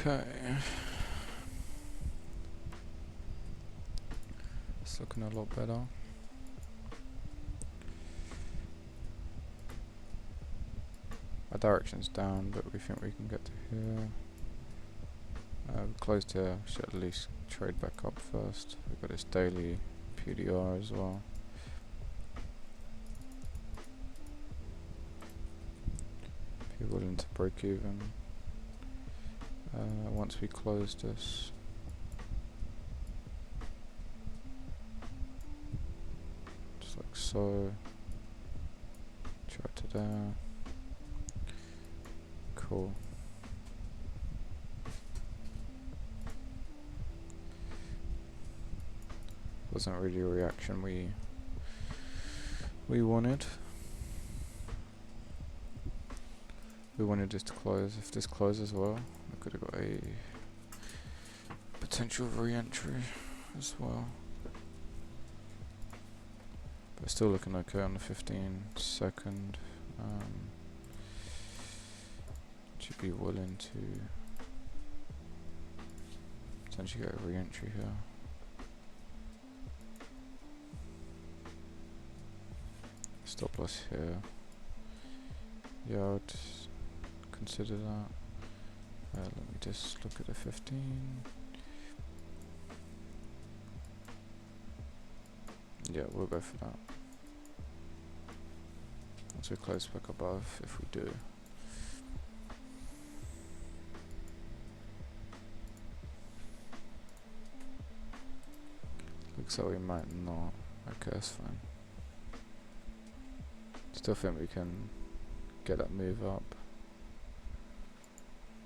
Okay. It's looking a lot better. Our direction's down, but we think we can get to here. We closed here, should at least trade back up first. We've got this daily PDR as well. Be willing to break even. Once we close this, just like so. Try to there. Cool. Wasn't really a reaction we wanted. We wanted this to close. If this closes well, we could have got a potential re-entry as well. But still looking okay on the 15-second. Should be willing to potentially get a re-entry here. Stop loss here. Yeah, I would consider that. Let me just look at the 15. Yeah, we'll go for that. Once we close back above, if we do. Looks like we might not. Okay, that's fine. Still think we can get that move up.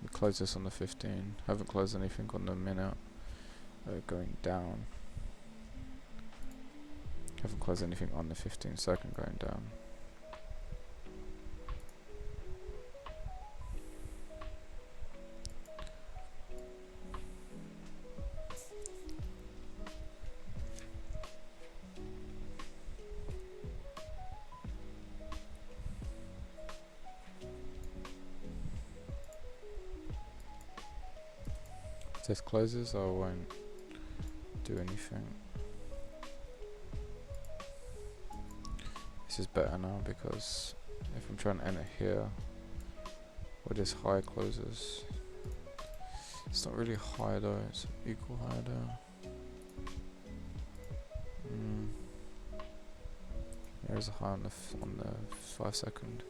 We close this on the 15. Haven't closed anything on the minute. Going down. Haven't closed anything on the 15-second going down. If this closes, I won't do anything. This is better now because if I'm trying to enter here, where this high closes, it's not really high though, it's equal high there. There's a high on the 5-second.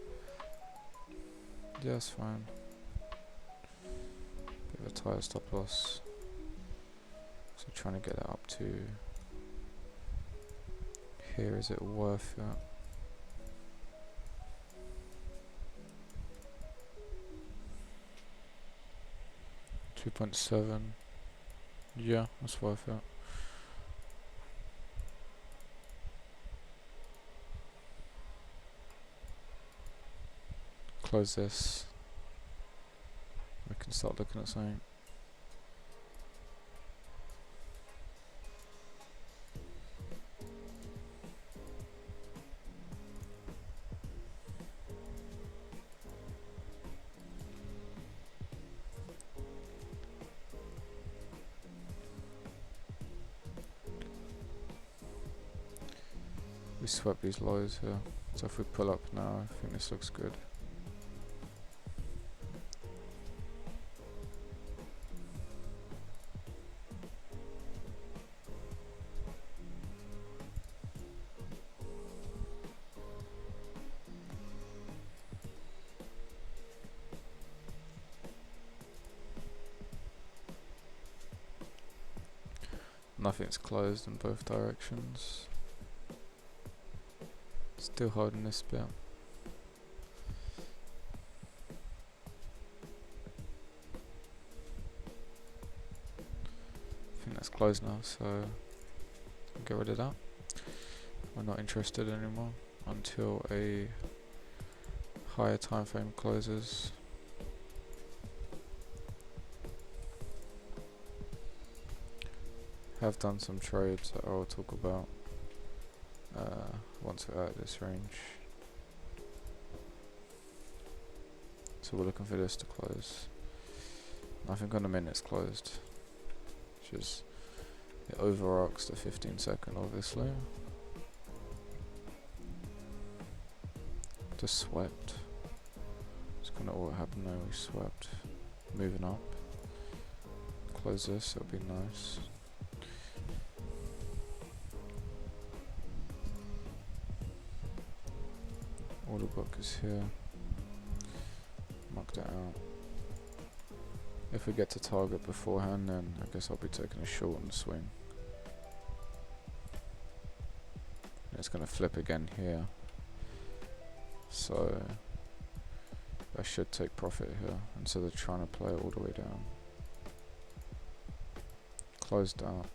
Yeah, that's fine. Bit of a tight stop loss. So trying to get it up to here. Is it worth it? 2.7. Yeah, that's worth it. Close this. We can start looking at something. We swept these lows here, so if we pull up now, I think this looks good. Nothing's closed in both directions. Still holding this bit. I think that's closed now, so I'll get rid of that. We're not interested anymore until a higher time frame closes. Have done some trades that I'll talk about once we're out of this range. So we're looking for this to close. I think on the minute it's closed. Which is, it overarcs the 15-second obviously. Just swept. It's kind of what happened there, we swept. Moving up. Close this, it'll be nice. Order book is here. Mark that out. If we get to target beforehand, then I guess I'll be taking a shortened swing. And it's going to flip again here. So I should take profit here instead of trying to play it all the way down. Closed out.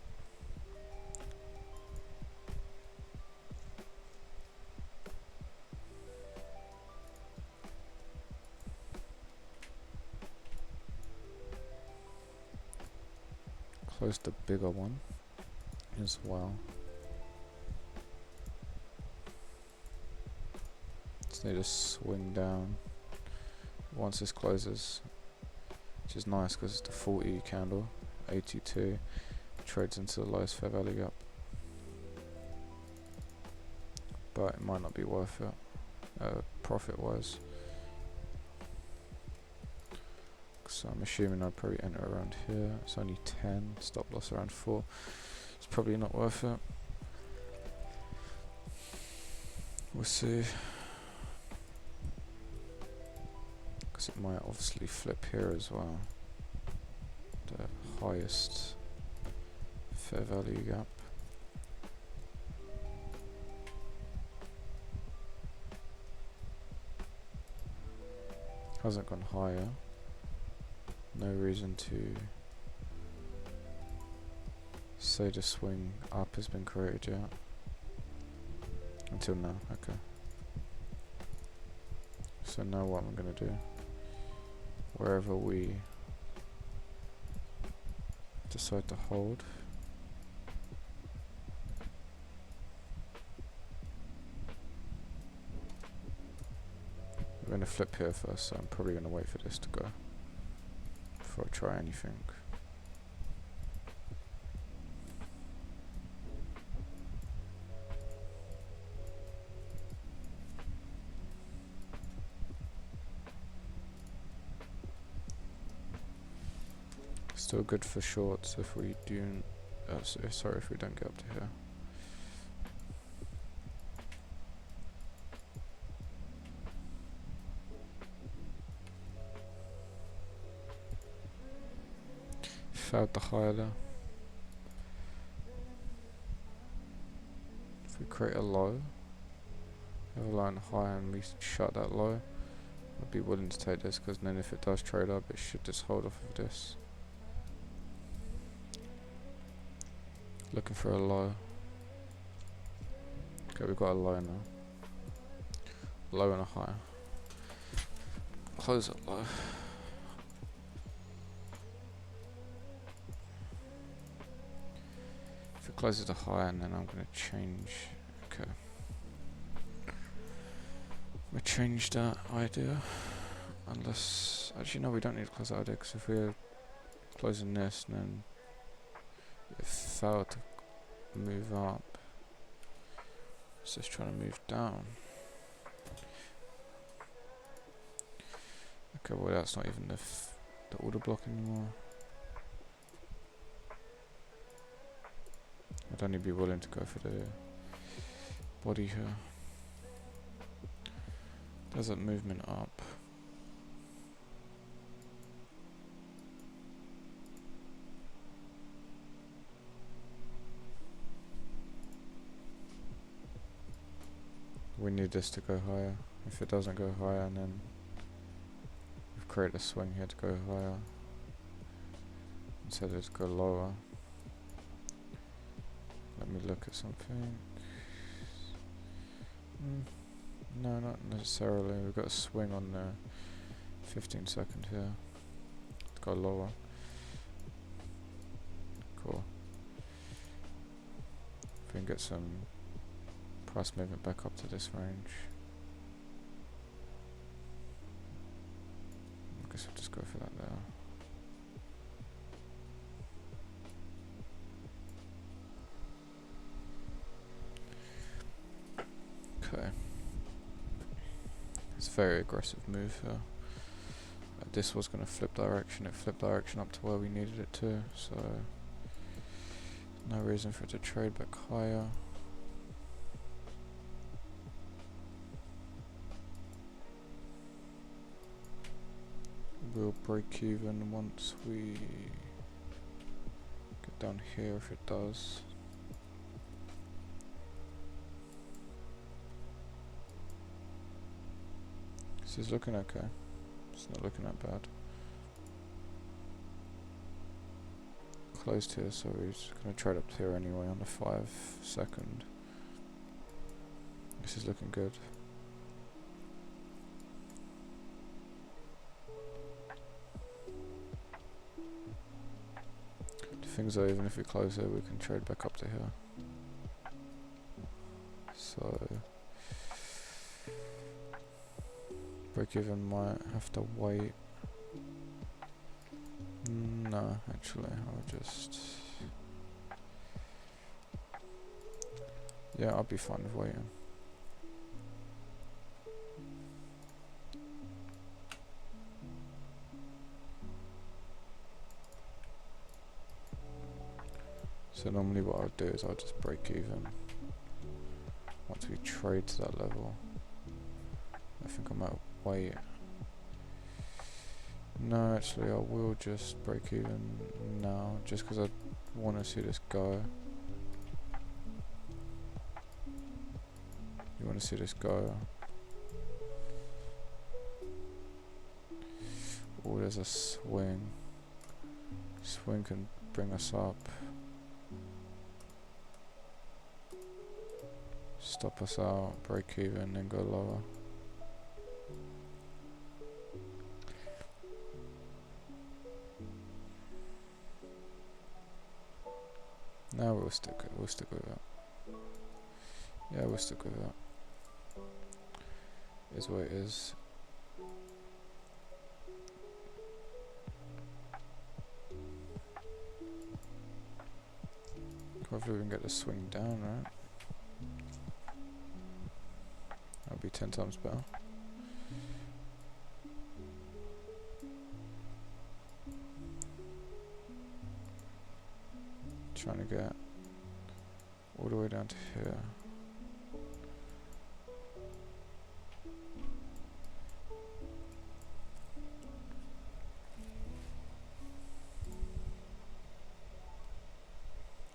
Close the bigger one as well. Just need to swing down once this closes, which is nice because it's the 40 candle, 82, trades into the lowest fair value gap. But it might not be worth it, profit wise. So I'm assuming I'd probably enter around here. It's only 10, stop loss around 4. It's probably not worth it. We'll see. Because it might obviously flip here as well. The highest fair value gap. Hasn't gone higher. No reason to say the swing up has been created yet. Until now, okay. So now what I'm going to do, wherever we decide to hold, we're going to flip here first, so I'm probably going to wait for this to go before I try anything. Still good for shorts if we do. Sorry, if we don't get up to here. Failed the higher there. If we create a low, have a line high and we shut that low, I'd be willing to take this, because then if it does trade up, it should just hold off of this. Looking for a low. Okay, we've got a low now. Low and a high. Close it low. If it closes a high, and then I'm going to change. Okay. I'm going to change that idea. Unless, actually no, we don't need to close that idea, because if we're closing this, and then it failed to move up, it's just trying to move down. Okay, well that's not even the order block anymore. I'd only be willing to go for the body here. There's that movement up. We need this to go higher. If it doesn't go higher, then we've created a swing here to go higher instead of to go lower. Let me look at something. No, not necessarily. We've got a swing on the 15-second here to go lower. Cool. If we can get some price movement back up to this range, I guess I'll just go for that there. Okay. It's a very aggressive move here. This was going to flip direction, it flipped direction up to where we needed it to, so no reason for it to trade back higher. We'll break even once we get down here if it does. This is looking okay. It's not looking that bad. Closed here, so he's going to trade up here anyway on the 5 second. This is looking good. The things are, even if we close here, we can trade back up to here. So break even might have to wait. No, actually, I'll just... yeah, I'll be fine with waiting. So normally what I'll do is I'll just break even once we trade to that level. I think I might wait. No, actually I will just break even now, just because I want to see this go. You want to see this go. Oh, there's a swing. Swing can bring us up. Stop us out, break even, then go lower. No, we'll stick with that. Yeah, we'll stick with that. Is what it is. Hopefully we can get the swing down, right? That'll be 10 times better. Trying to get all the way down to here.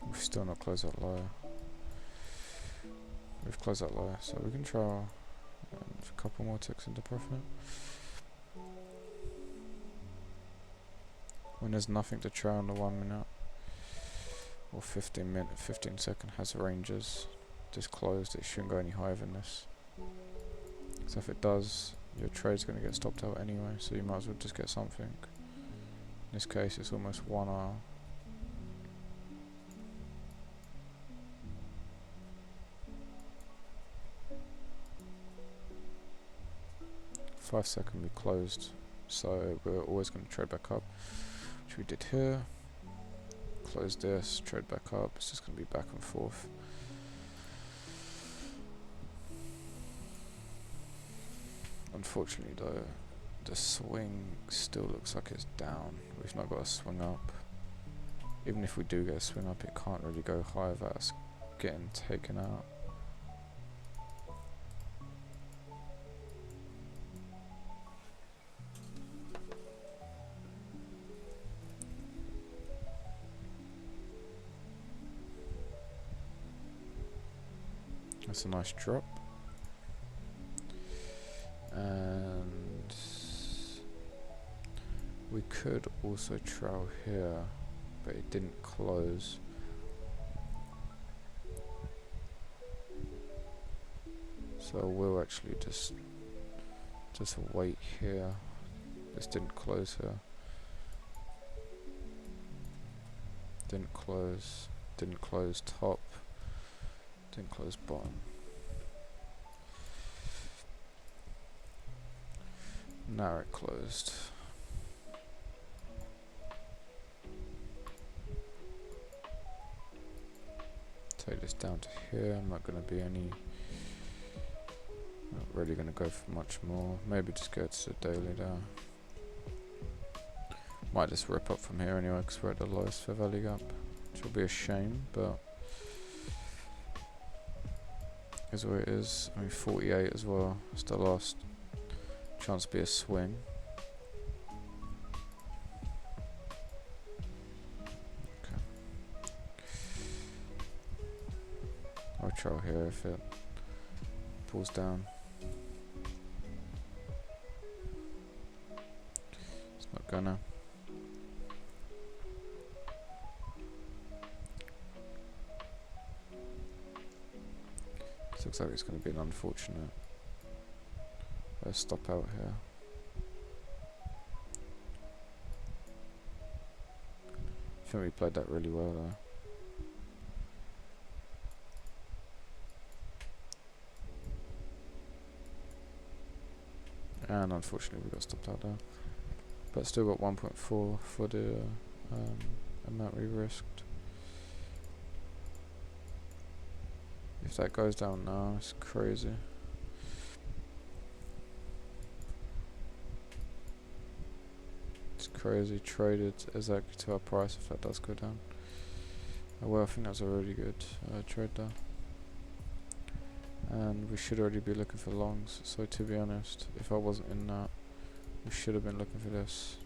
We've still not closed that low. We've closed that low, so we can try a couple more ticks into profit. When there's nothing to try on the 1 minute or 15 second has ranges. Just closed, it shouldn't go any higher than this. So if it does, your trade's going to get stopped out anyway, so you might as well just get something. In this case it's almost 1 hour. Five second we closed, so we're always going to trade back up, which we did here. Close this, trade back up, it's just going to be back and forth. Unfortunately though, the swing still looks like it's down. We've not got a swing up. Even if we do get a swing up, it can't really go higher without us getting taken out. That's a nice drop. And we could also trail here, but it didn't close. So we'll actually just wait here. This didn't close here. Didn't close top. Didn't close bottom. Now it closed. Take this down to here. I'm not going to be any Not really going to go for much more. Maybe just go to the daily there. Might just rip up from here anyway because we're at the lowest fair value gap, which will be a shame, but is what it is. I mean 48 as well. It's the last chance to be a swing. Okay. I'll try here if it pulls down. It's not gonna. Looks like it's going to be an unfortunate stop out here. I think we played that really well though. And unfortunately we got stopped out there. But still got 1.4 for the amount we risked. If that goes down now, it's crazy. It's crazy. Traded exactly to our price if that does go down. Well, I think that's a really good trade there. And we should already be looking for longs. So to be honest, if I wasn't in that, we should have been looking for this.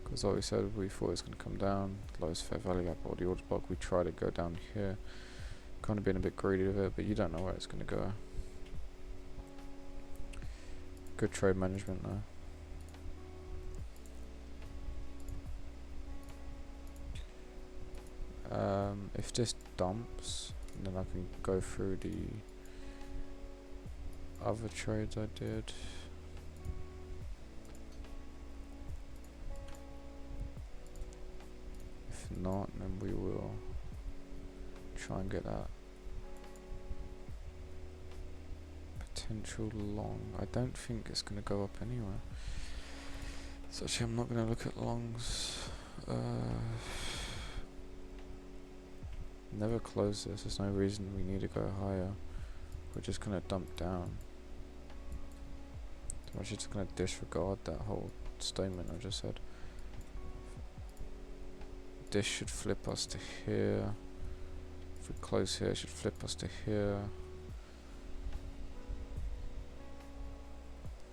Because like we said, we thought it was going to come down, lowest fair value up or the order block. We tried to go down here, kind of being a bit greedy with it, but you don't know where it's going to go. Good trade management though. If this dumps, then I can go through the other trades I did. Not, then we will try and get that potential long. I don't think it's going to go up anywhere, so actually I'm not going to look at longs. Never close this. There's no reason we need to go higher. We're just going to dump down. I'm actually just going to disregard that whole statement I just said. This should flip us to here. If we close here, it should flip us to here.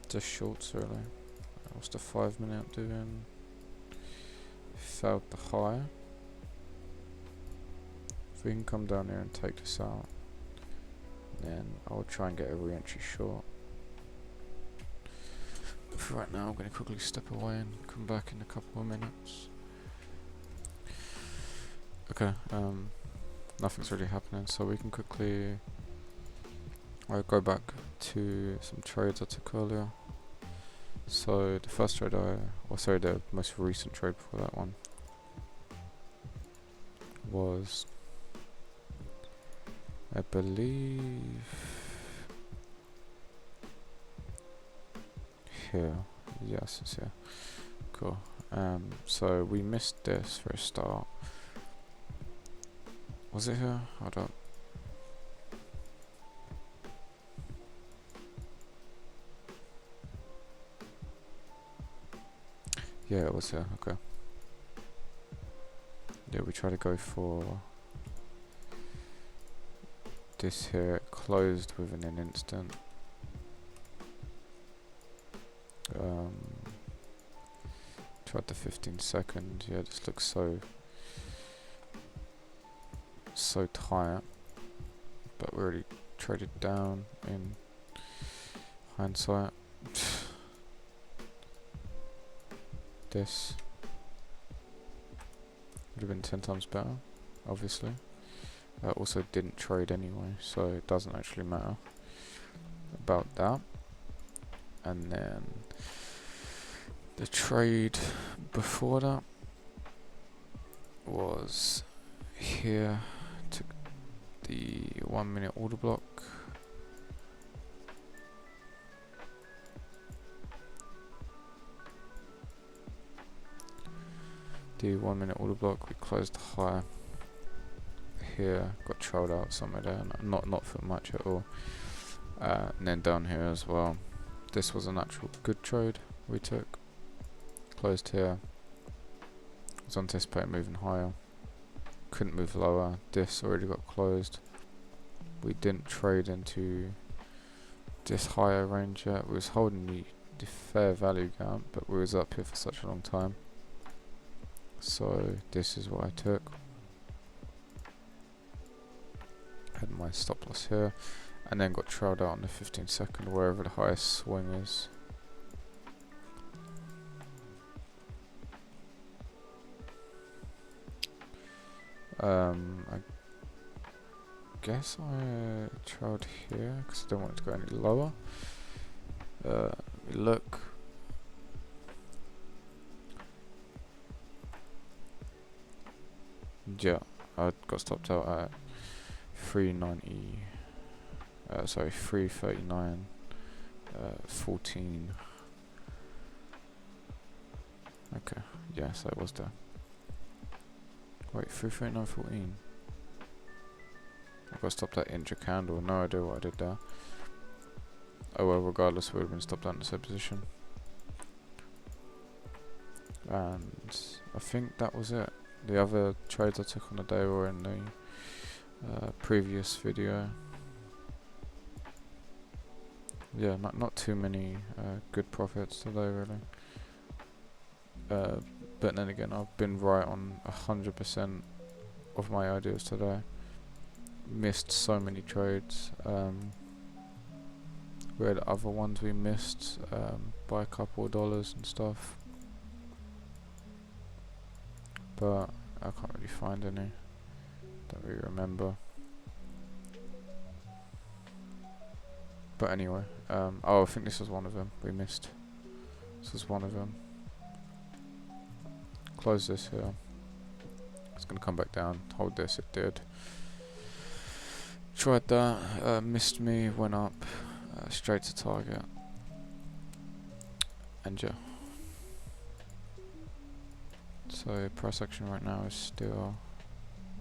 Just shorts really. What's the 5 minute doing? Failed the high. If we can come down here and take this out, then I'll try and get a re-entry short. But for right now, I'm going to quickly step away and come back in a couple of minutes. Okay, nothing's really happening, so we can quickly go back to some trades I took earlier. So the first trade the most recent trade before that one was, I believe, here. Yes, it's here. Cool. So we missed this for a start. Was it here? Hold up. Yeah, it was here. Okay. Yeah, we tried to go for this here. It closed within an instant. Tried the 15-second. Yeah, this looks so tight, but we already traded down in hindsight. This would have been 10 times better, obviously. Also didn't trade anyway, so it doesn't actually matter about that. And then the trade before that was here. Took the 1 minute order block. The 1 minute order block, we closed high here, got trolled out somewhere there, not for much at all. And then down here as well. This was an actual good trade we took. Closed here. Was anticipating moving higher. Couldn't move lower. This already got closed. We didn't trade into this higher range yet. We was holding the fair value gap, but we was up here for such a long time. So this is what I took. Had my stop loss here, and then got trailed out on the 15-second wherever the highest swing is. I guess I trailed here because I don't want it to go any lower. Look. Yeah, I got stopped out at 390. Sorry, 339. 14. Okay, yeah, so it was there. Wait, 339.14. I got stopped at intra candle. No idea what I did there. Oh well, regardless, we would have been stopped out in the same position. And I think that was it. The other trades I took on the day were in the previous video. Yeah, not too many good profits today, really. But then again, I've been right on 100% of my ideas today. Missed so many trades. We had other ones we missed by a couple of dollars and stuff, but I can't really find any. Don't really remember. But anyway, oh, I think this was one of them we missed. This was one of them. Close this here. It's gonna come back down. Hold this. It did. Tried that. Missed me. Went up. Straight to target. And yeah. So price action right now is still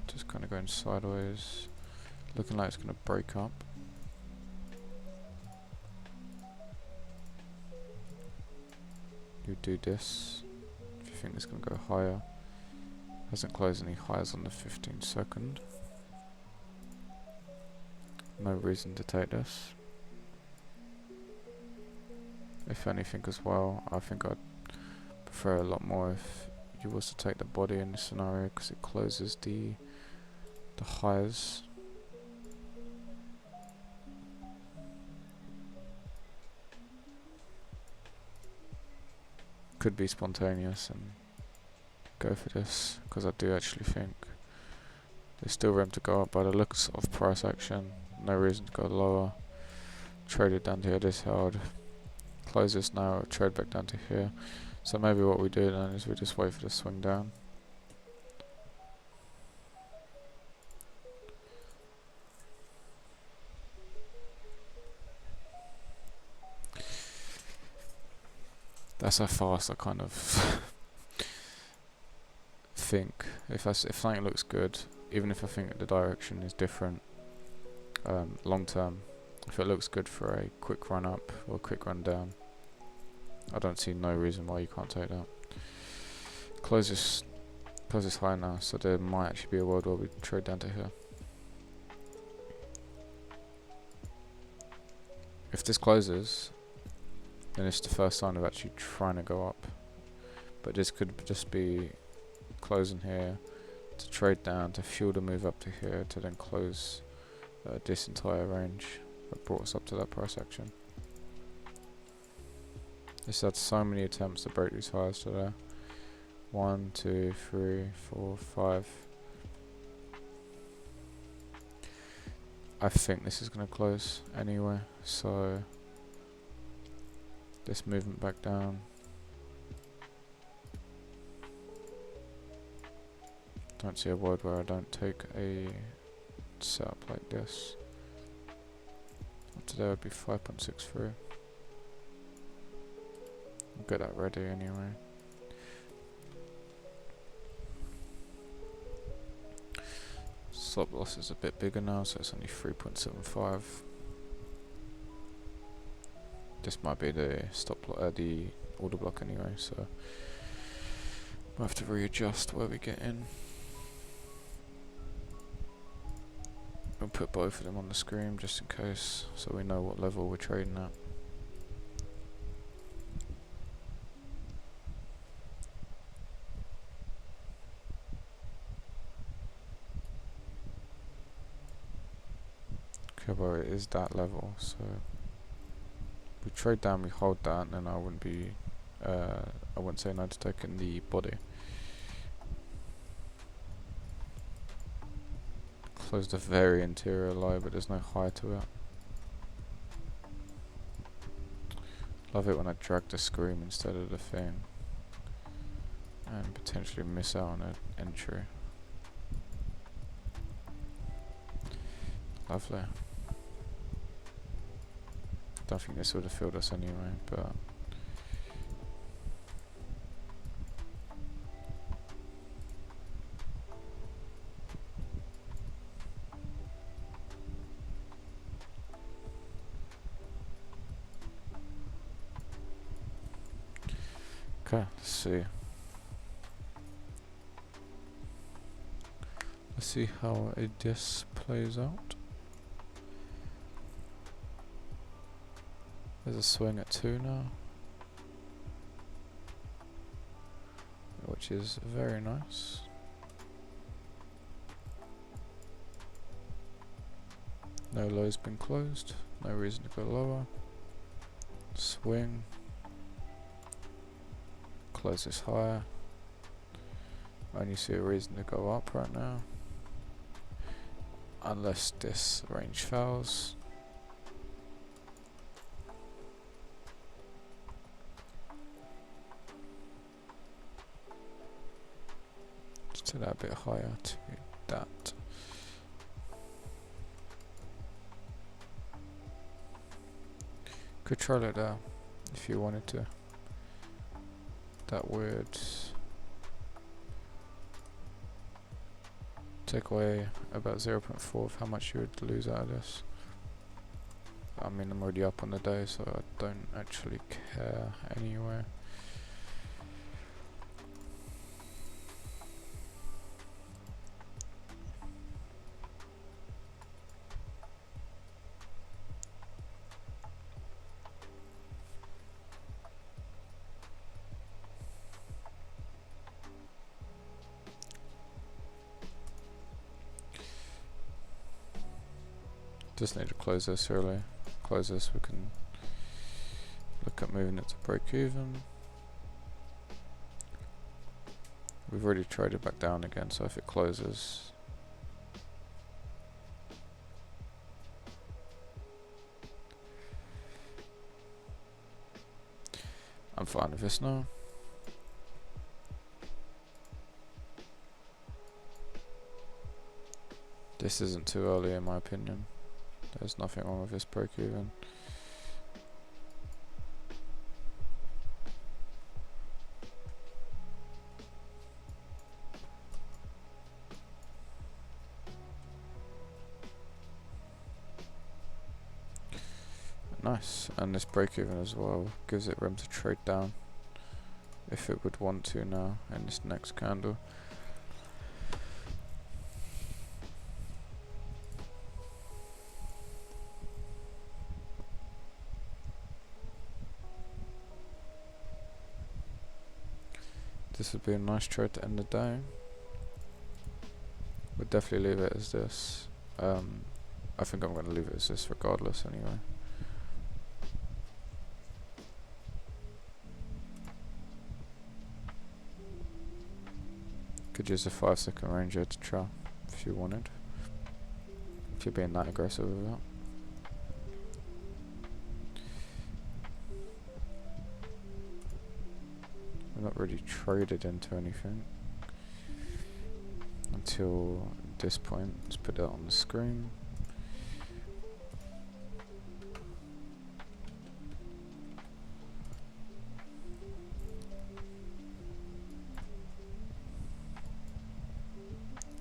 just kind of going sideways. Looking like it's gonna break up. You do this if you think it's going to go higher. Hasn't closed any highs on the 15-second. No reason to take this. If anything as well, I think I'd prefer a lot more if you was to take the body in this scenario, because it closes the highs. Could be spontaneous and go for this, because I do actually think there's still room to go up by the looks of price action. No reason to go lower. Trade it down to here, this held. Close this now, trade back down to here. So maybe what we do then is we just wait for the swing down. That's how fast I kind of think. If something looks good, even if I think the direction is different, long term, if it looks good for a quick run up or a quick run down, I don't see no reason why you can't take that. Close this high now, so there might actually be a world where we trade down to here. If this closes, then it's the first sign of actually trying to go up. But this could just be closing here to trade down, to fuel the move up to here, to then close this entire range that brought us up to that price action. This had so many attempts to break these highs today. 1, 2, 3, 4, 5. I think this is going to close anyway, so this movement back down. Don't see a world where I don't take a setup like this. Today would be 5.63. I'll get that ready anyway. Stop loss is a bit bigger now, so it's only 3.75. This might be the the order block anyway, so we'll have to readjust where we get in. We'll put both of them on the screen just in case, so we know what level we're trading at. Okay, well, it is that level, so we trade down, we hold that, and then I wouldn't say no to taking the body. Close the very interior low, but there's no high to it. Love it when I drag the screen instead of the thing, and potentially miss out on an entry. Lovely. Don't think this would have filled us anyway, but okay, let's see. Let's see how this plays out. There's a swing at 2 now, which is very nice. No low's been closed, no reason to go lower. Swing. Close this higher. Only see a reason to go up right now. Unless this range fails. Let's do that a bit higher to that. Could try it there if you wanted to. That would take away about 0.4 of how much you would lose out of this. I mean, I'm already up on the day, so I don't actually care anyway. Just need to close this early. Close this, we can look at moving it to break even. We've already traded back down again, so if it closes, I'm fine with this now. This isn't too early in my opinion. There's nothing wrong with this break even. Nice, and this break even as well gives it room to trade down if it would want to now in this next candle. This would be a nice trade to end the day. Would definitely leave it as this. I think I'm going to leave it as this regardless anyway. Could use a 5-second range here to try if you wanted. If you're being that aggressive with that. We're not really traded into anything until this point. Let's put that on the screen.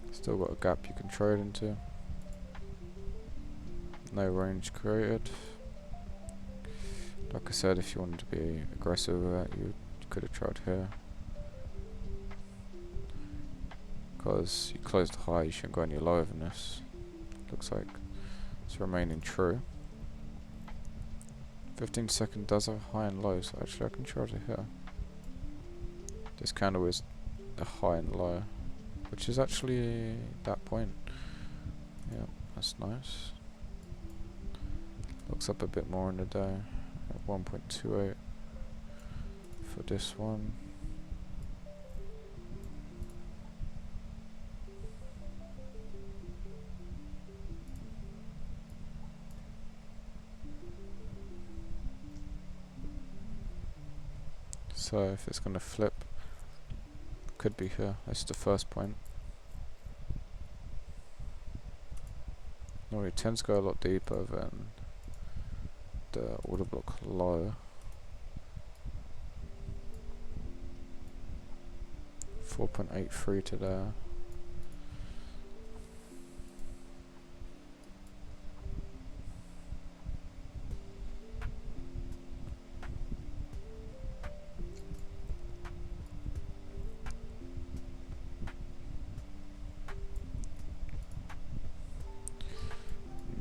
Let's Still got a gap you can trade into. No range created. Like I said, if you wanted to be aggressive with that, you could have tried here. Because you closed high, you shouldn't go any lower than this. Looks like it's remaining true. 15-second does have high and low, so actually I can try to here. This candle is a high and low, which is actually that point. Yeah, that's nice. Looks up a bit more in the day. At 1.28 for this one. So if it's going to flip, could be here. That's the first point. Normally it tends to go a lot deeper than the order block low. 4.83 to there.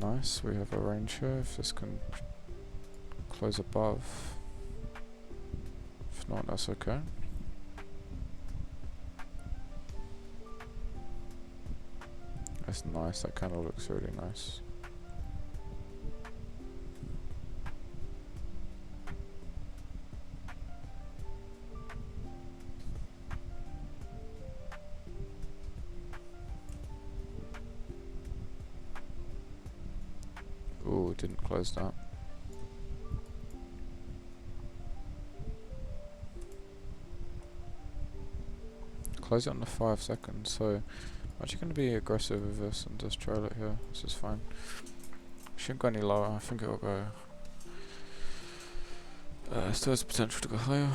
Nice, we have a range here. If this can close above, if not, that's okay. That's nice, that candle looks really nice. Ooh, didn't close that. Close it on the 5 seconds, so I'm actually going to be aggressive with this and just trail it here. This is fine. Shouldn't go any lower, I think it will go. Still has the potential to go higher.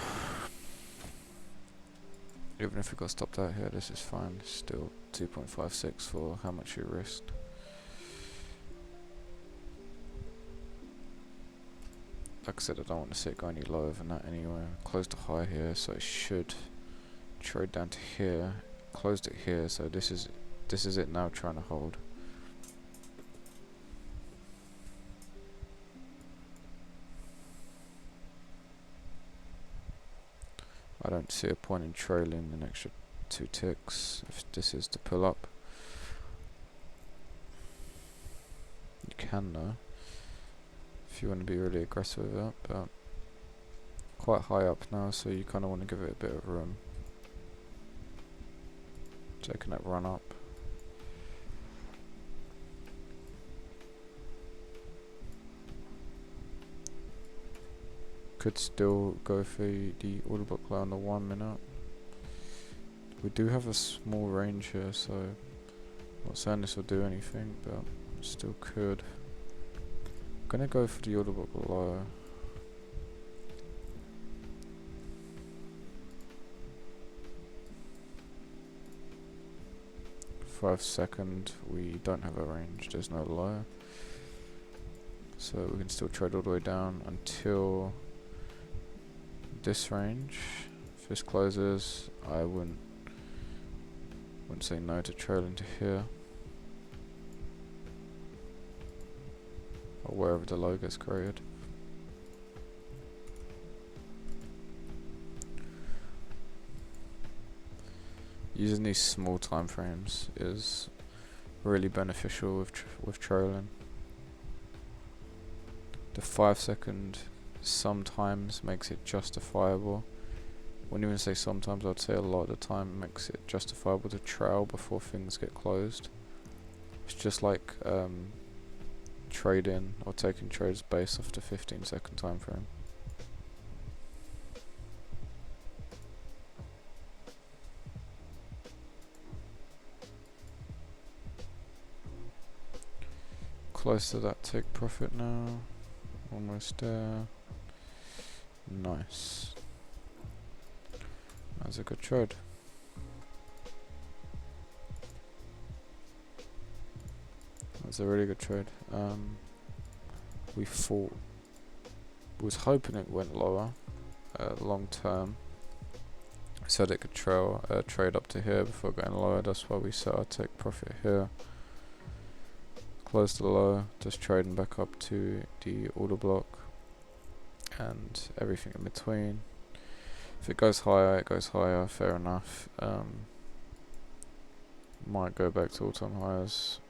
Even if it got stopped out here, this is fine. Still 2.56 for how much you risked. Like I said, I don't want to see it go any lower than that anyway. Closed the high here, so it should trade down to here. Closed it here, so this is it now, trying to hold. I don't see a point in trailing an extra 2 ticks if this is to pull up. You can though, if you want to be really aggressive with that, but quite high up now, so you kind of want to give it a bit of room. Taking that run up. Could still go for the order book low on the 1 minute. We do have a small range here, so I'm not saying this will do anything, but still could. I'm gonna go for the order book low. Five second, we don't have a range, there's no low. So we can still trade all the way down until this range. If this closes, I wouldn't say no to trailing to here. Or wherever the low gets created. Using these small time frames is really beneficial with trailing. The 5 second sometimes makes it justifiable. Wouldn't even say sometimes, I'd say a lot of the time makes it justifiable to trail before things get closed. It's just like trading or taking trades based off the 15-second time frame. Close to that take profit now. Almost there. Nice. That's a good trade. That's a really good trade. We was hoping it went lower, long term, so that it could trade up to here before going lower. That's why we set our take profit here. Close the low, just trading back up to the order block and everything in between. If it goes higher, it goes higher, fair enough. Might go back to all-time highs.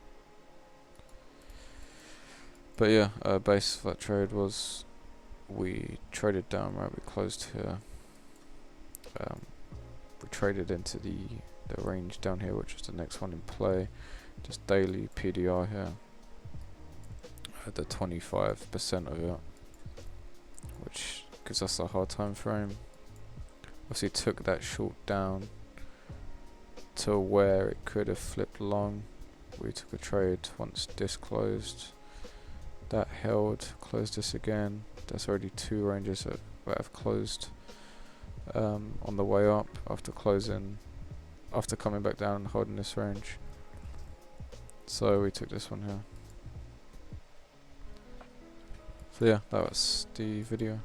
But yeah, base of that trade was we traded down, right, we closed here. We traded into the range down here, which was the next one in play. Just daily PDR here. At the 25% of it, which gives us a hard time frame. Obviously took that short down to where it could have flipped long. We took a trade once this closed. That held, closed this again. That's already two ranges that have closed on the way up after coming back down and holding this range. So we took this one here. So yeah, that was the video.